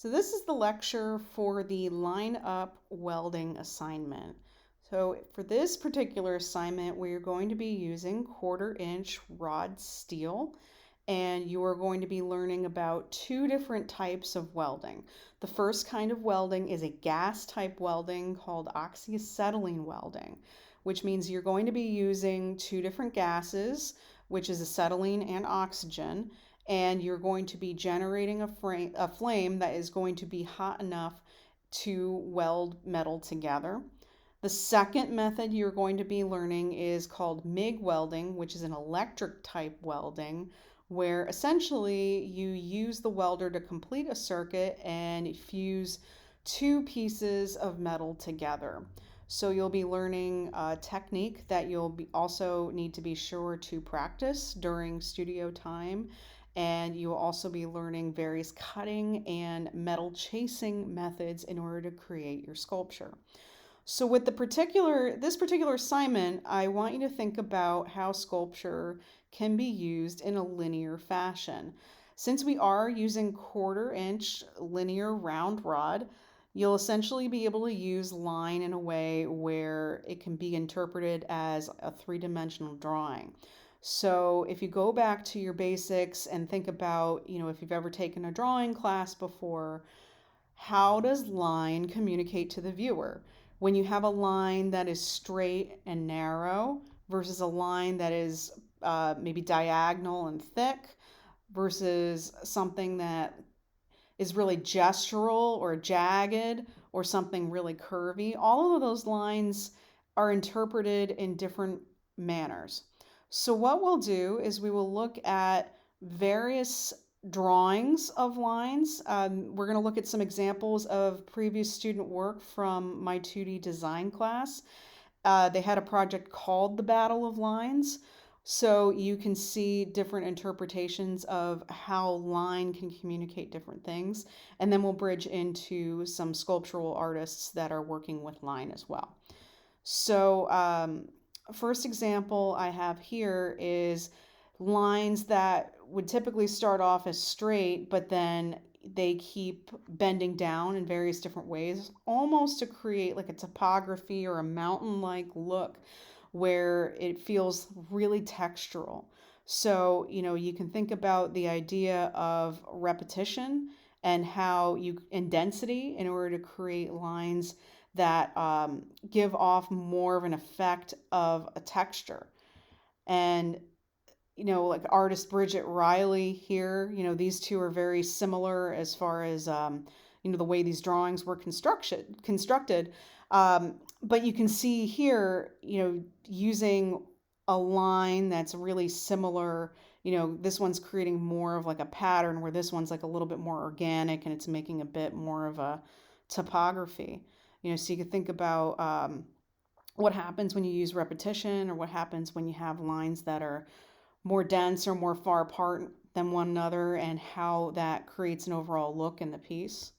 So this is the lecture for the line up welding assignment. So for this particular assignment, we're going to be using 1/4 inch rod steel, and you are going to be learning about two different types of welding. The first kind of welding is a gas type welding called oxyacetylene welding, which means you're going to be using two different gases, which is acetylene and oxygen, and you're going to be generating a flame that is going to be hot enough to weld metal together. The second method you're going to be learning is called MIG welding, which is an electric type welding, where essentially you use the welder to complete a circuit and fuse two pieces of metal together. So you'll be learning a technique that also need to be sure to practice during studio time, and you will also be learning various cutting and metal chasing methods in order to create your sculpture. So with this particular assignment, I want you to think about how sculpture can be used in a linear fashion. Since we are using 1/4 inch linear round rod, you'll essentially be able to use line in a way where it can be interpreted as a three-dimensional drawing. So if you go back to your basics and think about, if you've ever taken a drawing class before, how does line communicate to the viewer? When you have a line that is straight and narrow versus a line that is maybe diagonal and thick versus something that is really gestural or jagged or something really curvy, all of those lines are interpreted in different manners. So what we'll do is we will look at various drawings of lines. We're going to look at some examples of previous student work from my 2D design class. They had a project called The Battle of Lines. So you can see different interpretations of how line can communicate different things. And then we'll bridge into some sculptural artists that are working with line as well. So first example I have here is lines that would typically start off as straight, but then they keep bending down in various different ways, almost to create like a topography or a mountain-like look where it feels really textural. So, you can think about the idea of repetition and and density in order to create lines that give off more of an effect of a texture. And like artist Bridget Riley here, these two are very similar as far as, the way these drawings were constructed. But you can see here, using a line that's really similar. This one's creating more of like a pattern where this one's like a little bit more organic and it's making a bit more of a topography. So you can think about what happens when you use repetition, or what happens when you have lines that are more dense or more far apart than one another, and how that creates an overall look in the piece.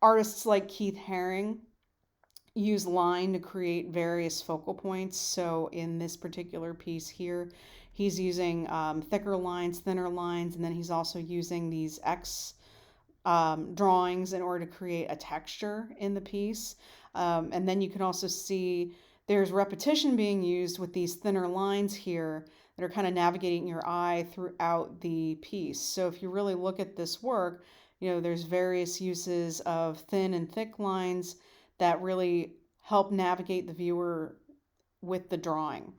Artists like Keith Haring use line to create various focal points. So in this particular piece here, he's using thicker lines, thinner lines, and then he's also using these X drawings in order to create a texture in the piece. And then you can also see there's repetition being used with these thinner lines here that are kind of navigating your eye throughout the piece. So if you really look at this work, there's various uses of thin and thick lines that really help navigate the viewer with the drawing.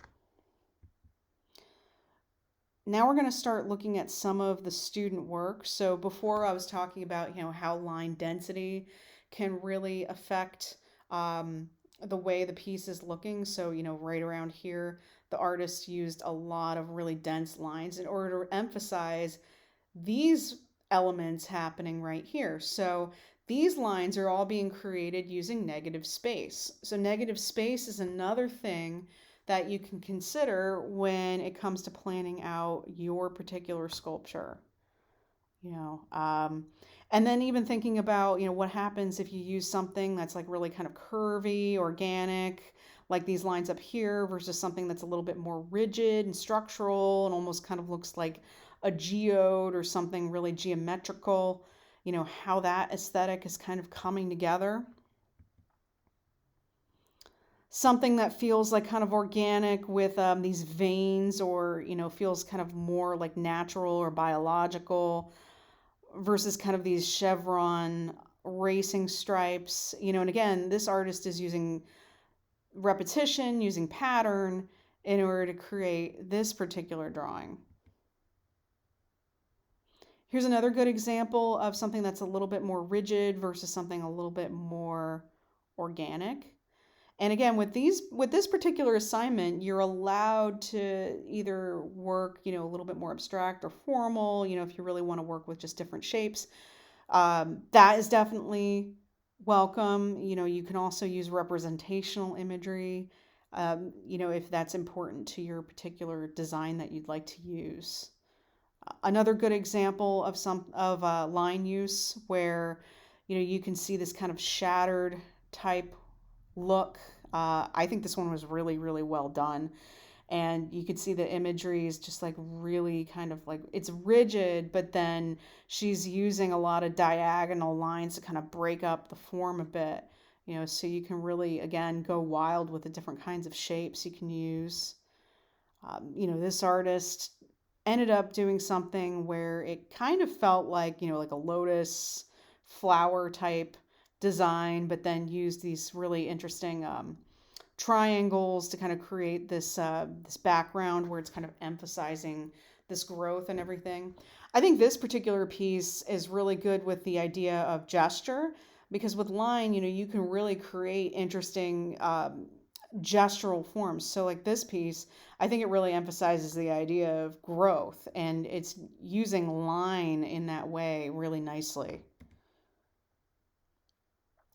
Now we're going to start looking at some of the student work. So before I was talking about, how line density can really affect the way the piece is looking. So, right around here, the artist used a lot of really dense lines in order to emphasize these elements happening right here. So these lines are all being created using negative space. So negative space is another thing that you can consider when it comes to planning out your particular sculpture. And then even thinking about, what happens if you use something that's like really kind of curvy, organic, like these lines up here, versus something that's a little bit more rigid and structural and almost kind of looks like a geode or something really geometrical. how that aesthetic is kind of coming together. Something that feels like kind of organic with these veins, or feels kind of more like natural or biological, versus kind of these chevron racing stripes. And again, this artist is using repetition, using pattern in order to create this particular drawing. Here's another good example of something that's a little bit more rigid versus something a little bit more organic. And again, with this particular assignment, you're allowed to either work, a little bit more abstract or formal, if you really want to work with just different shapes. That is definitely welcome. You can also use representational imagery, if that's important to your particular design that you'd like to use. Another good example of line use where, you can see this kind of shattered type look. I think this one was really, really well done. And you could see the imagery is just like really kind of like, it's rigid, but then she's using a lot of diagonal lines to kind of break up the form a bit, so you can really, again, go wild with the different kinds of shapes you can use. This artist ended up doing something where it kind of felt like, like a lotus flower type design, but then used these really interesting triangles to kind of create this background where it's kind of emphasizing this growth and everything. I think this particular piece is really good with the idea of gesture, because with line, you can really create interesting gestural forms. So like this piece, I think it really emphasizes the idea of growth, and it's using line in that way really nicely.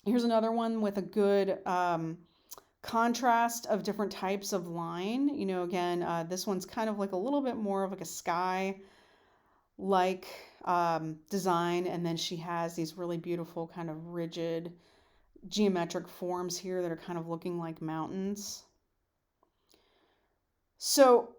Here's another one with a good contrast of different types of line. Again, this one's kind of like a little bit more of like a sky like design, and then she has these really beautiful kind of rigid geometric forms here that are kind of looking like mountains. So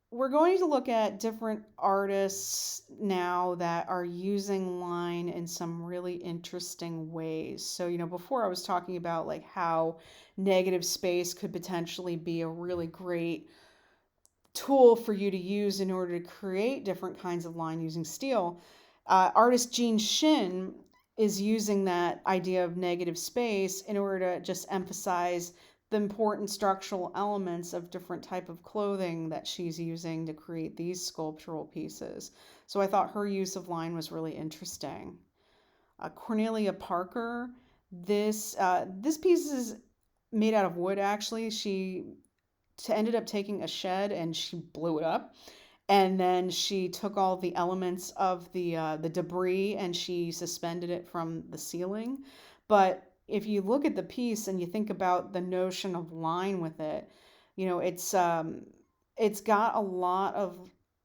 we're going to look at different artists now that are using line in some really interesting ways. So, before I was talking about like how negative space could potentially be a really great tool for you to use in order to create different kinds of line using steel. Artist Jean Shin is using that idea of negative space in order to just emphasize the important structural elements of different type of clothing that she's using to create these sculptural pieces. So I thought her use of line was really interesting. Cornelia Parker, this piece is made out of wood. Actually, she ended up taking a shed and she blew it up, and then she took all the elements of the debris and she suspended it from the ceiling. But if you look at the piece and you think about the notion of line with it, it's got a lot of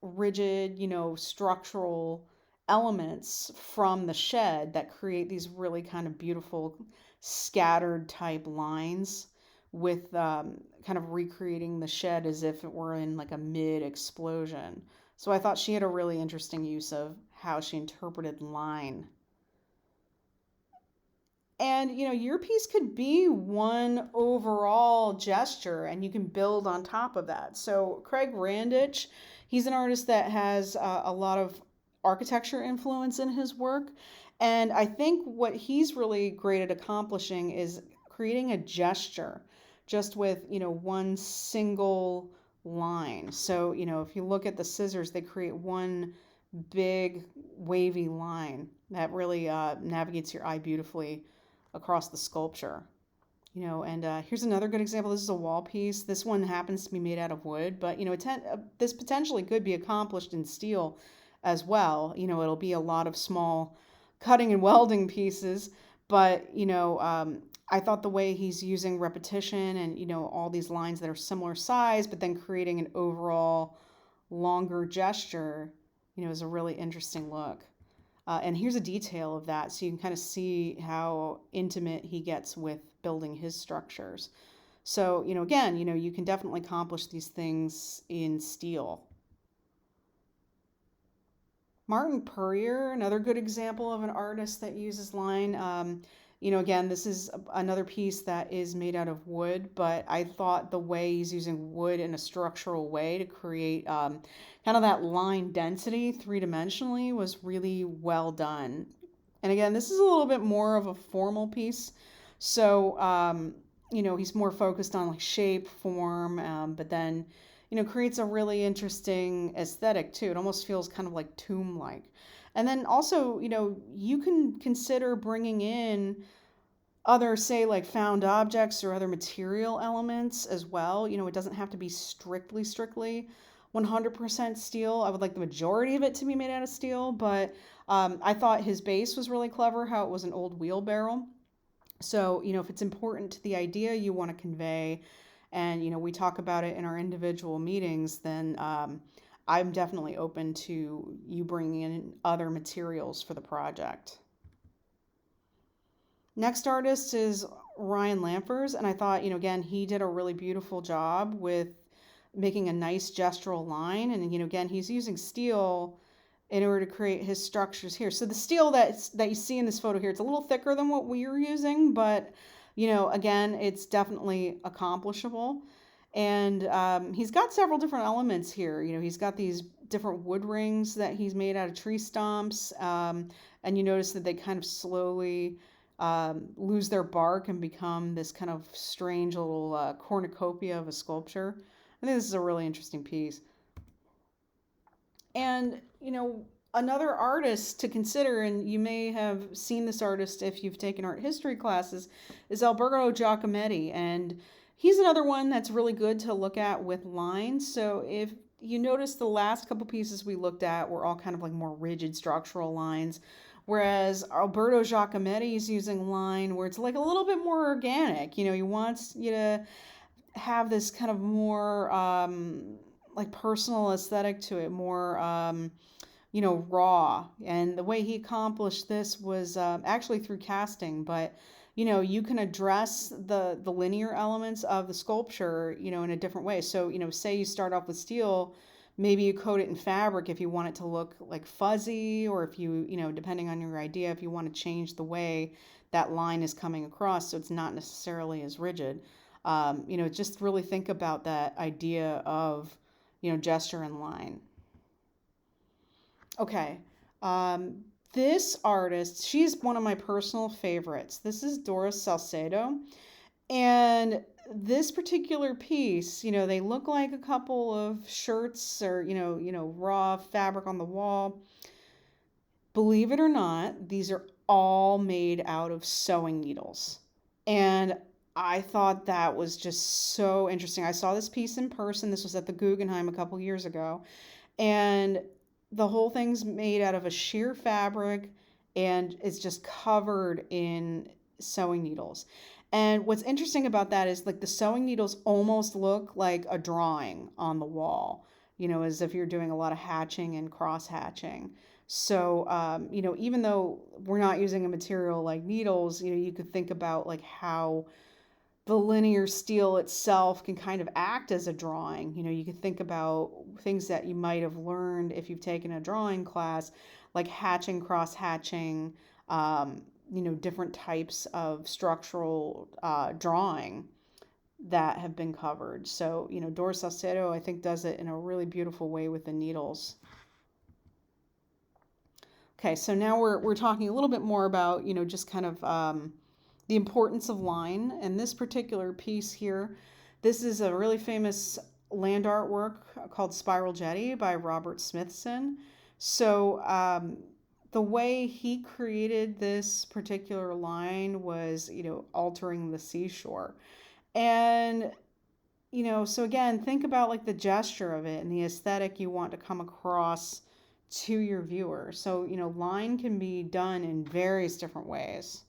rigid, structural elements from the shed that create these really kind of beautiful scattered type lines with kind of recreating the shed as if it were in like a mid explosion. So I thought she had a really interesting use of how she interpreted line. And your piece could be one overall gesture, and you can build on top of that. So Craig Randich, he's an artist that has a lot of architecture influence in his work, and I think what he's really great at accomplishing is creating a gesture just with one single line. So if you look at the scissors, they create one big wavy line that really navigates your eye beautifully across the sculpture. And here's another good example. This is a wall piece. This one happens to be made out of wood, but this potentially could be accomplished in steel as well. It'll be a lot of small cutting and welding pieces, but I thought the way he's using repetition and all these lines that are similar size, but then creating an overall longer gesture, is a really interesting look. And here's a detail of that, so you can kind of see how intimate he gets with building his structures. So, again, you can definitely accomplish these things in steel. Martin Purrier, another good example of an artist that uses line. Again, this is another piece that is made out of wood, but I thought the way he's using wood in a structural way to create kind of that line density three-dimensionally was really well done. And again, this is a little bit more of a formal piece. So, he's more focused on like shape, form, but then, creates a really interesting aesthetic too. It almost feels kind of like tomb-like. And then also, you can consider bringing in other, say, like found objects or other material elements as well. It doesn't have to be strictly 100% steel. I would like the majority of it to be made out of steel, but I thought his base was really clever, how it was an old wheelbarrow. So, if it's important to the idea you want to convey, and, we talk about it in our individual meetings, then I'm definitely open to you bringing in other materials for the project. Next artist is Ryan Lampers, and I thought, again, he did a really beautiful job with making a nice gestural line. And, again, he's using steel in order to create his structures here. So the steel that you see in this photo here, it's a little thicker than what we were using, but, again, it's definitely accomplishable. And he's got several different elements here. He's got these different wood rings that he's made out of tree stumps. And you notice that they kind of slowly lose their bark and become this kind of strange little cornucopia of a sculpture. I think this is a really interesting piece. And, another artist to consider, and you may have seen this artist if you've taken art history classes, is Alberto Giacometti. And he's another one that's really good to look at with lines. So if you notice, the last couple pieces we looked at were all kind of like more rigid structural lines, whereas Alberto Giacometti is using line where it's like a little bit more organic. He wants you to have this kind of more like personal aesthetic to it, more raw. And the way he accomplished this was actually through casting, but you can address the linear elements of the sculpture, in a different way. So, say you start off with steel, maybe you coat it in fabric if you want it to look like fuzzy, or if you, depending on your idea, if you want to change the way that line is coming across so it's not necessarily as rigid. Just really think about that idea of, gesture and line. Okay. This artist, she's one of my personal favorites. This is Doris Salcedo. And this particular piece, they look like a couple of shirts or, raw fabric on the wall. Believe it or not, these are all made out of sewing needles. And I thought that was just so interesting. I saw this piece in person. This was at the Guggenheim a couple years ago. And the whole thing's made out of a sheer fabric and it's just covered in sewing needles. And what's interesting about that is like the sewing needles almost look like a drawing on the wall, as if you're doing a lot of hatching and cross hatching. So, even though we're not using a material like needles, you could think about like how the linear steel itself can kind of act as a drawing. You could think about things that you might have learned if you've taken a drawing class, like hatching, cross hatching, different types of structural drawing that have been covered. So, Doris Salcedo, I think, does it in a really beautiful way with the needles. Okay, so now we're talking a little bit more about, just kind of the importance of line. And this particular piece here, this is a really famous land artwork called Spiral Jetty by Robert Smithson. So the way he created this particular line was, altering the seashore. And, so again, think about like the gesture of it and the aesthetic you want to come across to your viewer. So, line can be done in various different ways.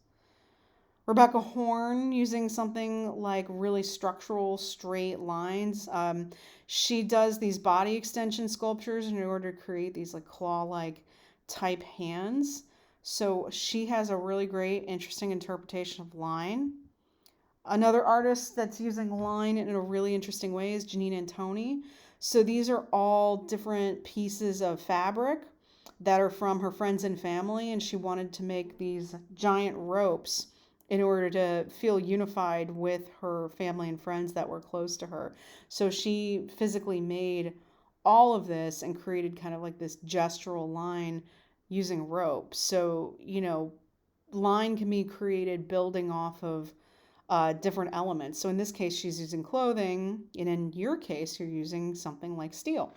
Rebecca Horn, using something like really structural straight lines. She does these body extension sculptures in order to create these like claw-like type hands. So she has a really great, interesting interpretation of line. Another artist that's using line in a really interesting way is Janine Antoni. So these are all different pieces of fabric that are from her friends and family, and she wanted to make these giant ropes in order to feel unified with her family and friends that were close to her. So she physically made all of this and created kind of like this gestural line using rope. So, line can be created building off of different elements. So in this case, she's using clothing, and in your case, you're using something like steel.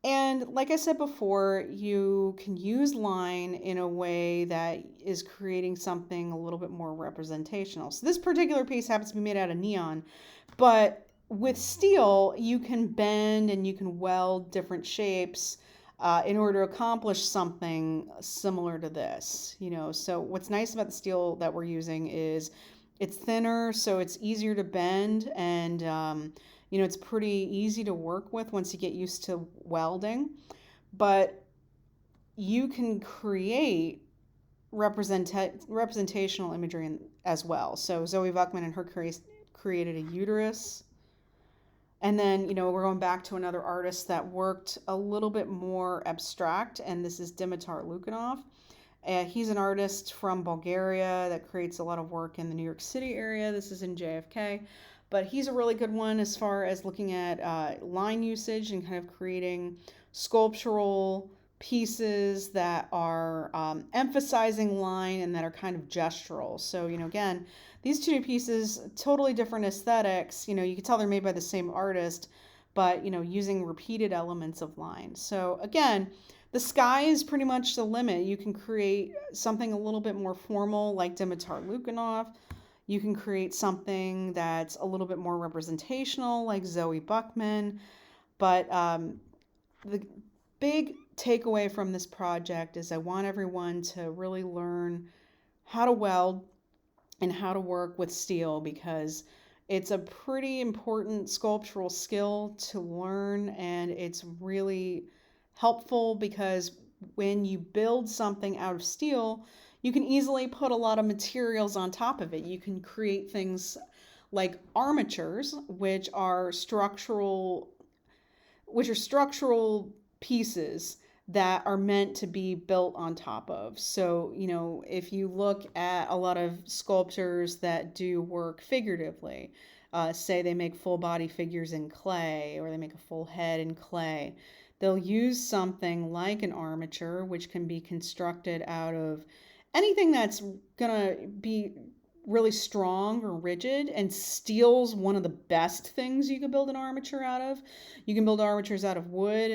And like I said before, you can use line in a way that is creating something a little bit more representational. So this particular piece happens to be made out of neon, but with steel, you can bend and you can weld different shapes in order to accomplish something similar to this. So what's nice about the steel that we're using is it's thinner, so it's easier to bend, and it's pretty easy to work with once you get used to welding. But you can create representational imagery as well. So Zoe Vuckman and her created a uterus. And then, we're going back to another artist that worked a little bit more abstract, and this is Dimitar Lukanov. He's an artist from Bulgaria that creates a lot of work in the New York City area. This is in JFK. But he's a really good one as far as looking at line usage and kind of creating sculptural pieces that are emphasizing line and that are kind of gestural. So, again, these two pieces, totally different aesthetics. You can tell they're made by the same artist, but, using repeated elements of line. So, again, the sky is pretty much the limit. You can create something a little bit more formal like Dimitar Lukanov. You can create something that's a little bit more representational like Zoe Vuckman. But the big takeaway from this project is I want everyone to really learn how to weld and how to work with steel, because it's a pretty important sculptural skill to learn, and it's really helpful because when you build something out of steel, you can easily put a lot of materials on top of it. You can create things like armatures, which are structural pieces that are meant to be built on top of. So, if you look at a lot of sculptors that do work figuratively, say they make full body figures in clay or they make a full head in clay, they'll use something like an armature, which can be constructed out of anything that's going to be really strong or rigid, and steel's one of the best things you can build an armature out of. You can build armatures out of wood.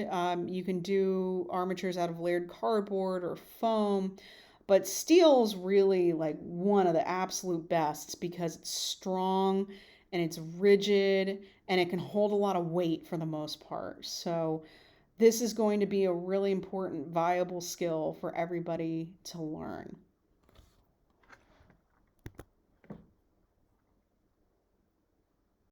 You can do armatures out of layered cardboard or foam, but steel's really like one of the absolute best because it's strong and it's rigid and it can hold a lot of weight for the most part. So this is going to be a really important, viable skill for everybody to learn.